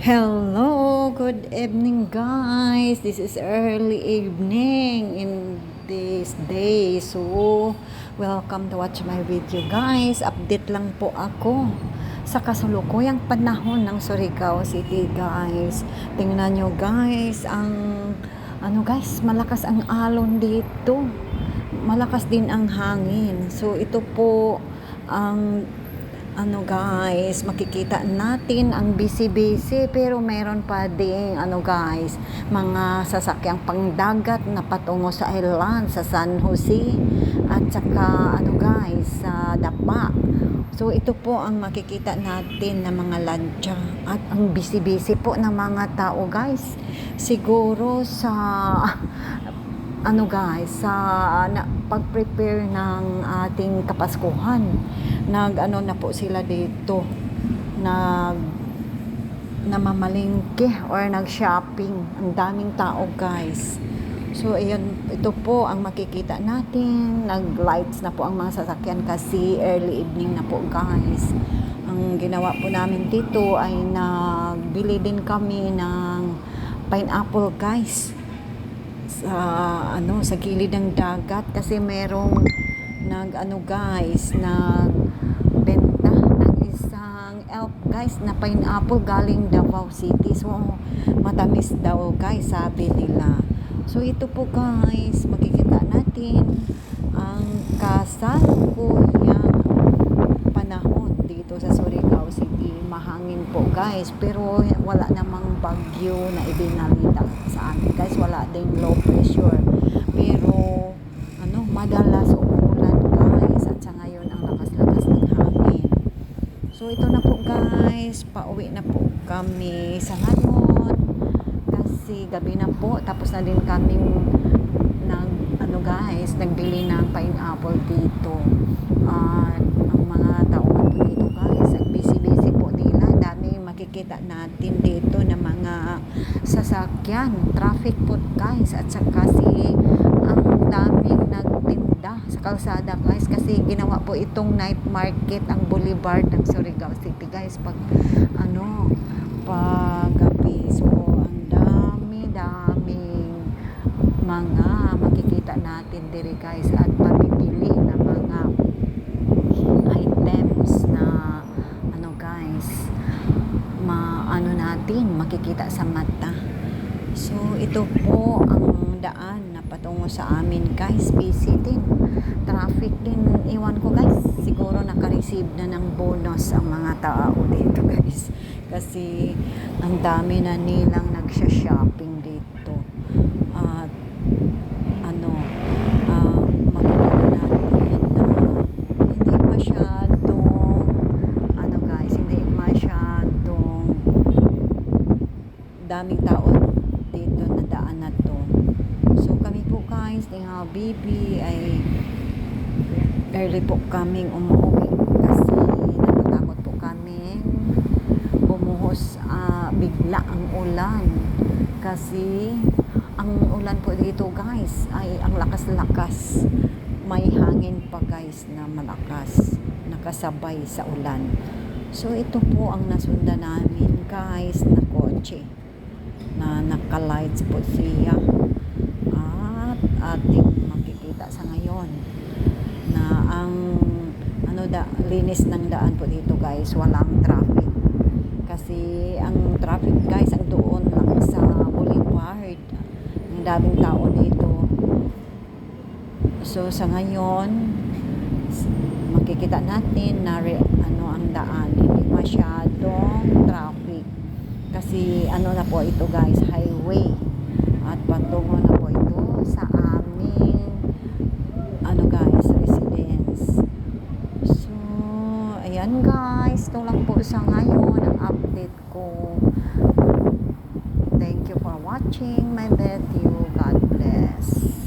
Hello, good evening guys. This is early evening in this day. So, welcome to watch my video guys. Update lang po ako sa kasulukuyang panahon ng Surigao City guys. Tingnan nyo guys, malakas ang alon dito. Malakas din ang hangin. So, ito po ang guys, makikita natin ang busy-busy pero meron pa ding guys, mga sasakyang pangdagat na patungo sa island sa San Jose at saka guys, sa Dapa. So ito po ang makikita natin na mga lancha at ang busy-busy po ng mga tao guys. Siguro sa pag-prepare ng ating Kapaskuhan. Na po sila dito, namamalingke or nag-shopping. Ang daming tao guys. So ayan, ito po ang makikita natin. Nag-lights na po ang mga sasakyan kasi early evening na po guys. Ang ginawa po namin dito ay nagbili din kami ng pineapple guys sa gilid ng dagat kasi merong nagbenta ng isang elf guys na pineapple galing Davao City. So matamis daw guys, sabi nila. So ito po guys, makikita natin ang kasalukuyang panahon dito sa Surigao City. Mahangin po guys, pero wala namang bagyo na ibinalita sa amin guys. Wala ding low pressure, pero madalas umulan guys, at sa ngayon ang lakas-lakas ng hangin. So ito na po guys, pauwi na po kami sa ngayon kasi gabi na po. Tapos na din kaming nagbili ng pineapple dito. Ang mga tao po dito guys, ang busy-busy po nila. Dami makikita natin dito na mga sasakyan, traffic po guys, at saka ang daming nagtinda sa kalsada guys kasi ginawa po itong night market ang boulevard ng Surigao City guys pag gabi. So ang daming mga makikita natin dire guys at mabibili na mga items na guys natin makikita sa mata. So ito po ang daan na patungo sa amin guys. Busy din, traffic din. Iwan ko guys, siguro naka-receive na ng bonus ang mga tao dito guys kasi ang dami na nilang nagsha-shopping dito. At makikita natin na hindi masyadong daming tao dito na daan na to. So kami po guys ni Habibi ay early po kaming umuwi kasi natatakot po kami bumuhos bigla ang ulan kasi ang ulan po dito guys ay ang lakas-lakas. May hangin pa guys na malakas nakasabay sa ulan. So ito po ang nasundan namin guys na kotse na naka-lights po siya at ating makikita sa ngayon na ang linis ng daan po dito guys. Walang traffic kasi ang traffic guys ang doon lang sa boulevard. Ang daming tao dito. So sa ngayon makikita natin na ang daan hindi masyadong traffic kasi na po ito guys, highway at patungo na po ito sa aming guys, residence. So ayan guys, ito lang po sa ngayon ang update ko. Thank you for watching my video. God bless.